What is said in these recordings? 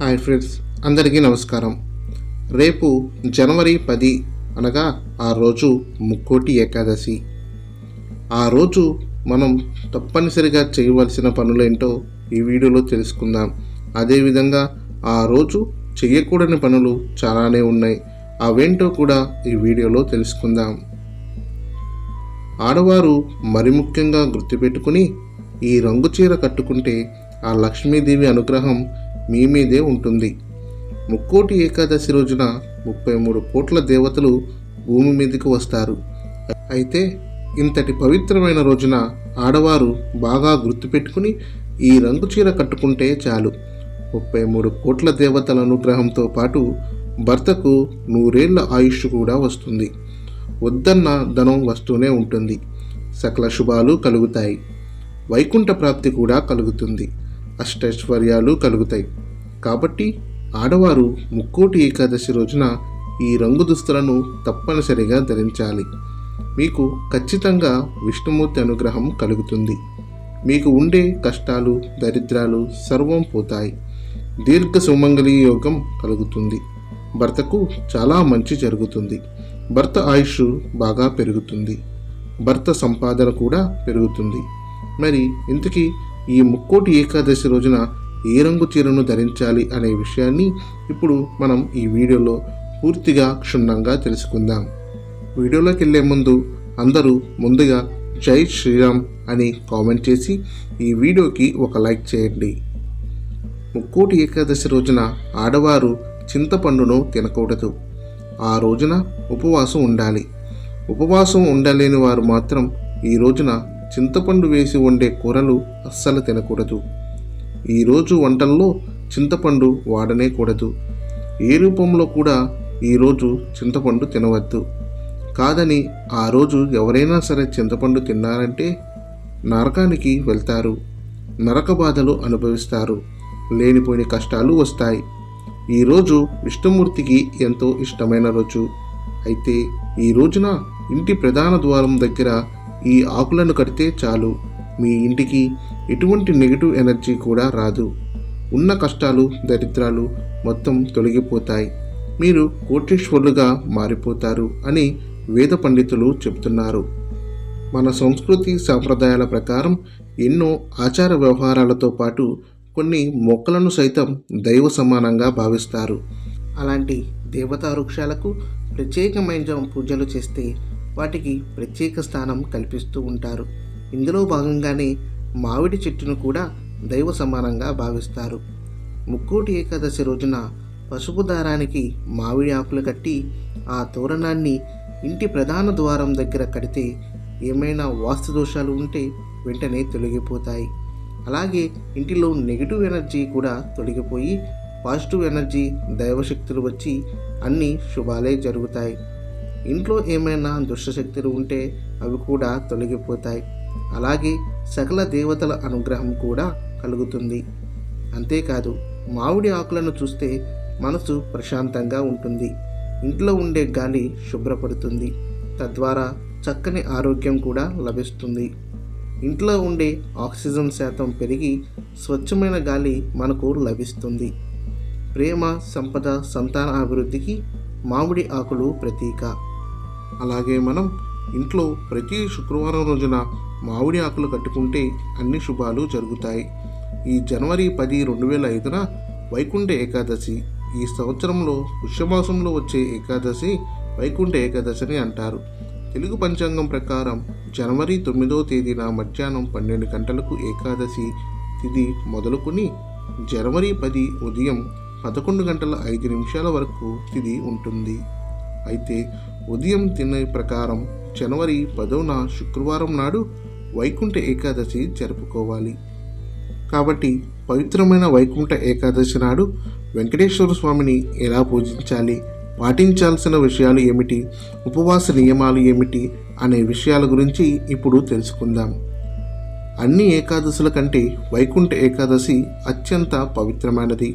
Hi friends, అందరికీ నమస్కారం. రేపు జనవరి 10 అనగా ఆ రోజు ముక్కోటి ఏకాదశి. ఆ రోజు మనం తప్పనిసరిగా చేయవలసిన పనులేంటో ఈ వీడియోలో తెలుసుకుందాం. అదేవిధంగా ఆ రోజు చేయకూడని పనులు చాలానే ఉన్నాయి. అవేంటో కూడా ఈ వీడియోలో తెలుసుకుందాం. ఆడవారు మరి ముఖ్యంగా గుర్తుపెట్టుకుని ఈ రంగు చీర కట్టుకుంటే ఆ లక్ష్మీదేవి అనుగ్రహం మీ మీదే ఉంటుంది. ముక్కోటి ఏకాదశి రోజున 33 కోట్ల దేవతలు భూమి మీదకి వస్తారు. అయితే ఇంతటి పవిత్రమైన రోజున ఆడవారు బాగా గుర్తుపెట్టుకుని ఈ రంగు చీర కట్టుకుంటే చాలు. 33 కోట్ల దేవతల అనుగ్రహంతో పాటు భర్తకు 100 ఏళ్ల ఆయుష్ కూడా వస్తుంది. వద్దన్న ధనం వస్తూనే ఉంటుంది. సకల శుభాలు కలుగుతాయి. వైకుంఠ ప్రాప్తి కూడా కలుగుతుంది. అష్టైశ్వర్యాలు కలుగుతాయి. కాబట్టి ఆడవారు ముక్కోటి ఏకాదశి రోజున ఈ రంగు దుస్తులను తప్పనిసరిగా ధరించాలి. మీకు ఖచ్చితంగా విష్ణుమూర్తి అనుగ్రహం కలుగుతుంది. మీకు ఉండే కష్టాలు, దరిద్రాలు సర్వం పోతాయి. దీర్ఘ సుమంగళి యోగం కలుగుతుంది. భర్తకు చాలా మంచి జరుగుతుంది. భర్త ఆయుష్ బాగా పెరుగుతుంది. భర్త సంపాదన కూడా పెరుగుతుంది. మరి ఇంతకీ ఈ ముక్కోటి ఏకాదశి రోజున ఏ రంగు చీరను ధరించాలి అనే విషయాన్ని ఇప్పుడు మనం ఈ వీడియోలో పూర్తిగా క్షుణ్ణంగా తెలుసుకుందాం. వీడియోలోకి వెళ్ళే ముందు అందరూ ముందుగా జై శ్రీరామ్ అని కామెంట్ చేసి ఈ వీడియోకి ఒక లైక్ చేయండి. ముక్కోటి ఏకాదశి రోజున ఆడవారు చింతపండును తినకూడదు. ఆ రోజున ఉపవాసం ఉండాలి. ఉపవాసం ఉండలేని వారు మాత్రం ఈ రోజున చింతపండు వేసి వండే కూరలు అస్సలు తినకూడదు. ఈరోజు వంటల్లో చింతపండు వాడనే కూడదు. ఏ రూపంలో కూడా ఈరోజు చింతపండు తినవద్దు. కాదని ఆ రోజు ఎవరైనా సరే చింతపండు తిన్నారంటే నరకానికి వెళ్తారు. నరక బాధలు అనుభవిస్తారు. లేనిపోయిన కష్టాలు వస్తాయి. ఈరోజు విష్ణుమూర్తికి ఎంతో ఇష్టమైన రోజు. అయితే ఈ రోజున ఇంటి ప్రధాన ద్వారం దగ్గర ఈ ఆకులను కడితే చాలు. మీ ఇంటికి ఎటువంటి నెగిటివ్ ఎనర్జీ కూడా రాదు. ఉన్న కష్టాలు, దరిద్రాలు మొత్తం తొలగిపోతాయి. మీరు కోటీశ్వరులుగా మారిపోతారు అని వేద పండితులు చెబుతున్నారు. మన సంస్కృతి సాంప్రదాయాల ప్రకారం ఎన్నో ఆచార వ్యవహారాలతో పాటు కొన్ని మొక్కలను సైతం దైవ సమానంగా భావిస్తారు. అలాంటి దేవతా వృక్షాలకు ప్రత్యేకమైన పూజలు చేస్తే వాటికి ప్రత్యేక స్థానం కల్పిస్తూ ఉంటారు. ఇందులో భాగంగానే మామిడి చెట్టును కూడా దైవ సమానంగా భావిస్తారు. ముక్కోటి ఏకాదశి రోజున పసుపు దారానికి మామిడి ఆకులు కట్టి ఆ తోరణాన్ని ఇంటి ప్రధాన ద్వారం దగ్గర కడితే ఏమైనా వాస్తు దోషాలు ఉంటే వెంటనే తొలగిపోతాయి. అలాగే ఇంటిలో నెగిటివ్ ఎనర్జీ కూడా తొలగిపోయి పాజిటివ్ ఎనర్జీ, దైవశక్తులు వచ్చి అన్ని శుభాలే జరుగుతాయి. ఇంట్లో ఏమైనా దుష్టశక్తులు ఉంటే అవి కూడా తొలగిపోతాయి. అలాగే సకల దేవతల అనుగ్రహం కూడా కలుగుతుంది. అంతేకాదు మామిడి ఆకులను చూస్తే మనసు ప్రశాంతంగా ఉంటుంది. ఇంట్లో ఉండే గాలి శుభ్రపడుతుంది. తద్వారా చక్కని ఆరోగ్యం కూడా లభిస్తుంది. ఇంట్లో ఉండే ఆక్సిజన్ శాతం పెరిగి స్వచ్ఛమైన గాలి మనకు లభిస్తుంది. ప్రేమ, సంపద, సంతాన అభివృద్ధికి మామిడి ఆకులు ప్రతీక. అలాగే మనం ఇంట్లో ప్రతి శుక్రవారం రోజున మామిడి ఆకులు కట్టుకుంటే అన్ని శుభాలు జరుగుతాయి. ఈ జనవరి 10, 2005న వైకుంఠ ఏకాదశి. ఈ సంవత్సరంలో పుష్యమాసంలో వచ్చే ఏకాదశి వైకుంఠ ఏకాదశి అని అంటారు. తెలుగు పంచాంగం ప్రకారం జనవరి 9వ తేదీన మధ్యాహ్నం 12 గంటలకు ఏకాదశి తిథి మొదలుకొని జనవరి 10 ఉదయం 11 గంటల 5 నిమిషాల వరకు తిథి ఉంటుంది. అయితే ఉదయం తినే ప్రకారం జనవరి 10న శుక్రవారం నాడు వైకుంఠ ఏకాదశి జరుపుకోవాలి. కాబట్టి పవిత్రమైన వైకుంఠ ఏకాదశి నాడు వెంకటేశ్వర స్వామిని ఎలా పూజించాలి, పాటించాల్సిన విషయాలు ఏమిటి, ఉపవాస నియమాలు ఏమిటి అనే విషయాల గురించి ఇప్పుడు తెలుసుకుందాం. అన్ని ఏకాదశుల కంటే వైకుంఠ ఏకాదశి అత్యంత పవిత్రమైనది.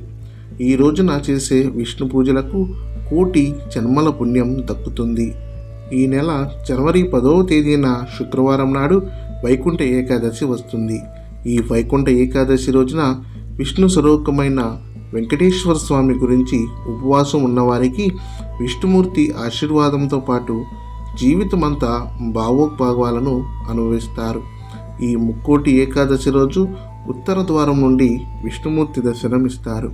ఈ రోజున చేసే విష్ణు పూజలకు కోటి జన్మల పుణ్యం దక్కుతుంది. ఈ నెల జనవరి 10వ తేదీన శుక్రవారం నాడు వైకుంఠ ఏకాదశి వస్తుంది. ఈ వైకుంఠ ఏకాదశి రోజున విష్ణు స్వరూపమైన వెంకటేశ్వర స్వామి గురించి ఉపవాసం ఉన్నవారికి విష్ణుమూర్తి ఆశీర్వాదంతో పాటు జీవితమంతా భావోద్వేగాలను అనుభవిస్తారు. ఈ ముక్కోటి ఏకాదశి రోజు ఉత్తర ద్వారం నుండి విష్ణుమూర్తి దర్శనమిస్తారు.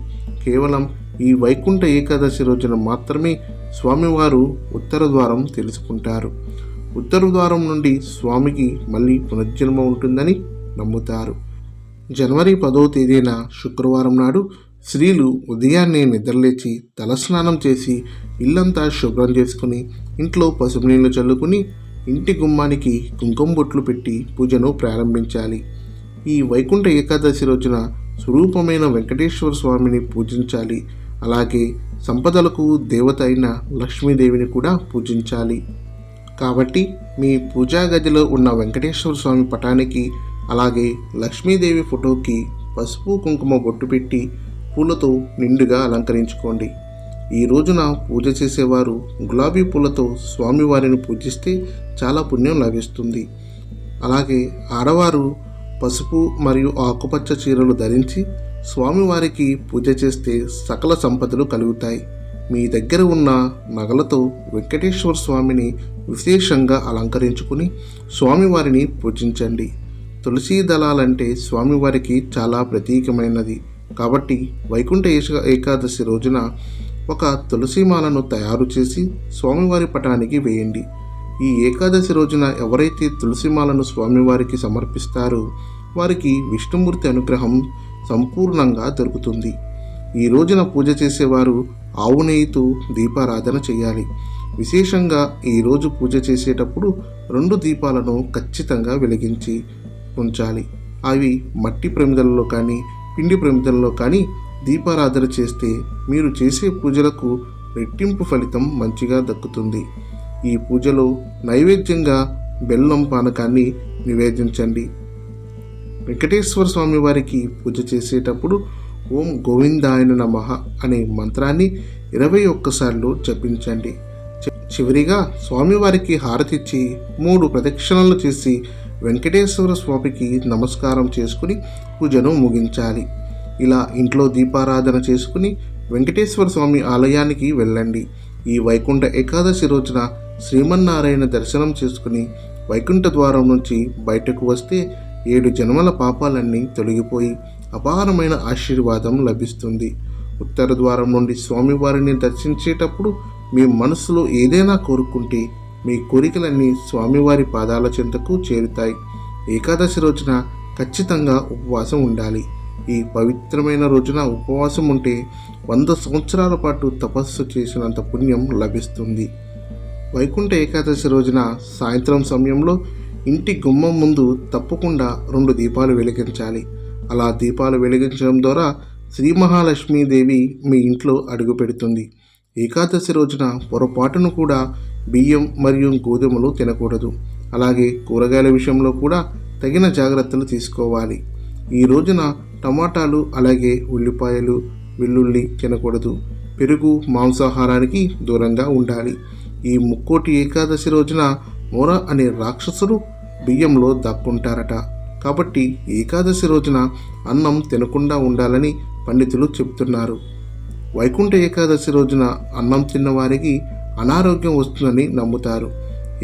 కేవలం ఈ వైకుంఠ ఏకాదశి రోజున మాత్రమే స్వామివారు ఉత్తర ద్వారం తెలుసుకుంటారు. ఉత్తర ద్వారం నుండి స్వామికి మళ్ళీ పునర్జన్మ ఉంటుందని నమ్ముతారు. జనవరి 10వ తేదీన శుక్రవారం నాడు స్త్రీలు ఉదయాన్నే నిద్రలేచి తలస్నానం చేసి ఇల్లంతా శుభ్రం చేసుకుని ఇంట్లో పసుపు నీళ్లు చల్లుకుని ఇంటి గుమ్మానికి కుంకుమ బొట్లు పెట్టి పూజను ప్రారంభించాలి. ఈ వైకుంఠ ఏకాదశి రోజున స్వరూపమైన వెంకటేశ్వర స్వామిని పూజించాలి. అలాగే సంపదలకు దేవత అయిన లక్ష్మీదేవిని కూడా పూజించాలి. కాబట్టి మీ పూజా గదిలో ఉన్న వెంకటేశ్వర స్వామి పటానికి అలాగే లక్ష్మీదేవి ఫోటోకి పసుపు కుంకుమ బొట్టు పెట్టి పూలతో నిండుగా అలంకరించుకోండి. ఈ రోజున పూజ చేసేవారు గులాబీ పూలతో స్వామివారిని పూజిస్తే చాలా పుణ్యం లభిస్తుంది. అలాగే ఆడవారు పసుపు మరియు ఆకుపచ్చ చీరలు ధరించి స్వామివారికి పూజ చేస్తే సకల సంపదలు కలుగుతాయి. మీ దగ్గర ఉన్న నగలతో వెంకటేశ్వర స్వామిని విశేషంగా అలంకరించుకుని స్వామివారిని పూజించండి. తులసీ దళాలంటే స్వామివారికి చాలా ప్రతీకమైనది. కాబట్టి వైకుంఠ ఏకాదశి రోజున ఒక తులసీమాలను తయారు చేసి స్వామివారి పటానికి వేయండి. ఈ ఏకాదశి రోజున ఎవరైతే తులసిమాలను స్వామివారికి సమర్పిస్తారో వారికి విష్ణుమూర్తి అనుగ్రహం సంపూర్ణంగా దొరుకుతుంది. ఈ రోజున పూజ చేసేవారు ఆవు నెయ్యితో దీపారాధన చేయాలి. విశేషంగా ఈరోజు పూజ చేసేటప్పుడు 2 దీపాలను ఖచ్చితంగా వెలిగించి ఉంచాలి. అవి మట్టి ప్రమిదలలో కానీ పిండి ప్రమిదలలో కానీ దీపారాధన చేస్తే మీరు చేసే పూజలకు రెట్టింపు ఫలితం మంచిగా దక్కుతుంది. ఈ పూజలో నైవేద్యంగా బెల్లం పానకాన్ని నివేదించండి. వెంకటేశ్వర స్వామి వారికి పూజ చేసేటప్పుడు ఓం గోవిందాయ నమః అనే మంత్రాన్ని 21 సార్లు జపించండి. చివరిగా స్వామివారికి హారతిచ్చి 3 ప్రదక్షిణలు చేసి వెంకటేశ్వర స్వామికి నమస్కారం చేసుకుని పూజను ముగించాలి. ఇలా ఇంట్లో దీపారాధన చేసుకుని వెంకటేశ్వర స్వామి ఆలయానికి వెళ్ళండి. ఈ వైకుంఠ ఏకాదశి రోజున శ్రీమన్నారాయణ దర్శనం చేసుకుని వైకుంఠ ద్వారం నుంచి బయటకు వస్తే 7 జన్మల పాపాలన్నీ తొలగిపోయి అపారమైన ఆశీర్వాదం లభిస్తుంది. ఉత్తర ద్వారం నుండి స్వామివారిని దర్శించేటప్పుడు మీ మనసులో ఏదైనా కోరుకుంటే మీ కోరికలన్నీ స్వామివారి పాదాల చెంతకు చేరుతాయి. ఏకాదశి రోజున ఖచ్చితంగా ఉపవాసం ఉండాలి. ఈ పవిత్రమైన రోజున ఉపవాసం ఉంటే 100 సంవత్సరాల పాటు తపస్సు చేసినంత పుణ్యం లభిస్తుంది. వైకుంఠ ఏకాదశి రోజున సాయంత్రం సమయంలో ఇంటి గుమ్మం ముందు తప్పకుండా 2 దీపాలు వెలిగించాలి. అలా దీపాలు వెలిగించడం ద్వారా శ్రీ మహాలక్ష్మీదేవి మీ ఇంట్లో అడుగు పెడుతుంది. ఏకాదశి రోజున పొరపాటును కూడా బియ్యం మరియు గోధుమలు తినకూడదు. అలాగే కూరగాయల విషయంలో కూడా తగిన జాగ్రత్తలు తీసుకోవాలి. ఈ రోజున టమాటాలు అలాగే ఉల్లిపాయలు వెల్లుల్లి తినకూడదు. పెరుగు మాంసాహారానికి దూరంగా ఉండాలి. ఈ ముక్కోటి ఏకాదశి రోజున మోర అనే రాక్షసుడు బియ్యంలో దాక్కుంటారట. కాబట్టి ఏకాదశి రోజున అన్నం తినకుండా ఉండాలని పండితులు చెబుతున్నారు. వైకుంఠ ఏకాదశి రోజున అన్నం తిన్నవారికి అనారోగ్యం వస్తుందని నమ్ముతారు.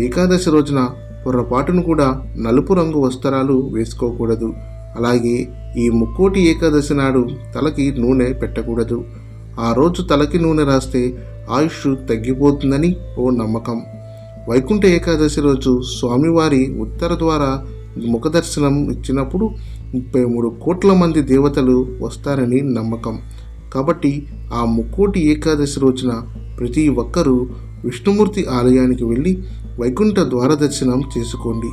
ఏకాదశి రోజున పొర్రపాటును కూడా నలుపు రంగు వస్త్రాలు వేసుకోకూడదు. అలాగే ఈ ముక్కోటి ఏకాదశి నాడు తలకి నూనె పెట్టకూడదు. ఆ రోజు తలకి నూనె రాస్తే ఆయుష్ తగ్గిపోతుందని ఓ నమ్మకం. వైకుంఠ ఏకాదశి రోజు స్వామివారి ఉత్తర ద్వారా ముఖదర్శనం ఇచ్చినప్పుడు 33 కోట్ల మంది దేవతలు వస్తారని నమ్మకం. కాబట్టి ఆ ముక్కోటి ఏకాదశి రోజున ప్రతి ఒక్కరూ విష్ణుమూర్తి ఆలయానికి వెళ్ళి వైకుంఠ ద్వార దర్శనం చేసుకోండి.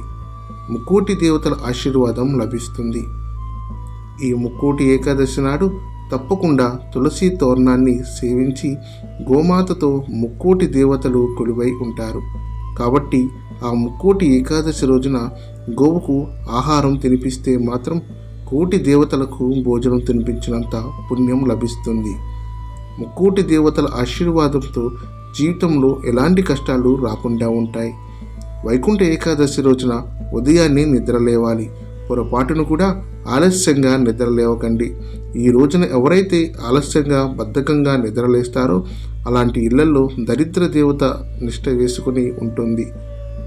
ముక్కోటి దేవతల ఆశీర్వాదం లభిస్తుంది. ఈ ముక్కోటి ఏకాదశి నాడు తప్పకుండా తులసి తోరణాన్ని సేవించి గోమాతతో ముక్కోటి దేవతలు కొలువై ఉంటారు. కాబట్టి ఆ ముక్కోటి ఏకాదశి రోజున గోవుకు ఆహారం తినిపిస్తే మాత్రం కోటి దేవతలకు భోజనం తినిపించినంత పుణ్యం లభిస్తుంది. ముక్కోటి దేవతల ఆశీర్వాదంతో జీవితంలో ఎలాంటి కష్టాలు రాకుండా ఉంటాయి. వైకుంఠ ఏకాదశి రోజున ఉదయాన్నే నిద్ర లేవాలి. పొరపాటును కూడా ఆలస్యంగా నిద్ర లేవకండి. ఈ రోజున ఎవరైతే ఆలస్యంగా బద్ధకంగా నిద్రలేస్తారో అలాంటి ఇళ్లలో దరిద్ర దేవత నిష్ట వేసుకుని ఉంటుంది.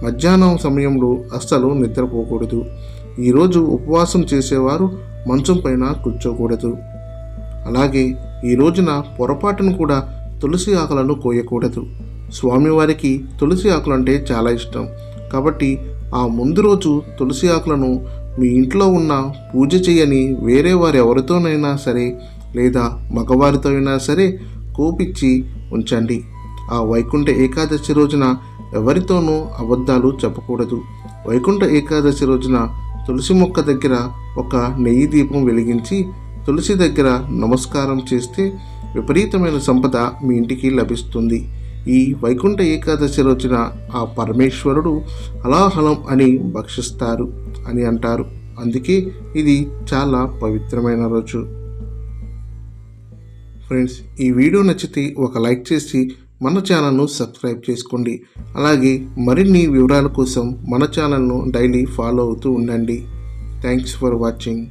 మధ్యాహ్నం సమయంలో అస్సలు నిద్రపోకూడదు. ఈరోజు ఉపవాసం చేసేవారు మంచం పైన కూర్చోకూడదు. అలాగే ఈ రోజున పొరపాటును కూడా తులసి ఆకులను కోయకూడదు. స్వామివారికి తులసి ఆకులు అంటే చాలా ఇష్టం. కాబట్టి ఆ ముందు రోజు తులసి ఆకులను మీ ఇంట్లో ఉన్న పూజ చేయని వేరే వారు ఎవరితోనైనా సరే లేదా మగవారితో అయినా సరే కోపిచ్చి ఉంచండి. ఆ వైకుంఠ ఏకాదశి రోజున ఎవరితోనూ అబద్ధాలు చెప్పకూడదు. వైకుంఠ ఏకాదశి రోజున తులసి మొక్క దగ్గర ఒక నెయ్యి దీపం వెలిగించి తులసి దగ్గర నమస్కారం చేస్తే విపరీతమైన సంపద మీ ఇంటికి లభిస్తుంది. ఈ వైకుంఠ ఏకాదశి రోజున ఆ పరమేశ్వరుడు హలాహలం అని భక్షిస్తారు అని అంటారు. అందుకే ఇది చాలా పవిత్రమైన రోజు. ఫ్రెండ్స్, ఈ వీడియో నచ్చితే ఒక లైక్ చేసి మన ఛానల్ను సబ్స్క్రైబ్ చేసుకోండి. అలాగే మరిన్ని వివరాల కోసం మన ఛానల్ను డైలీ ఫాలో అవుతూ ఉండండి. Thanks for watching.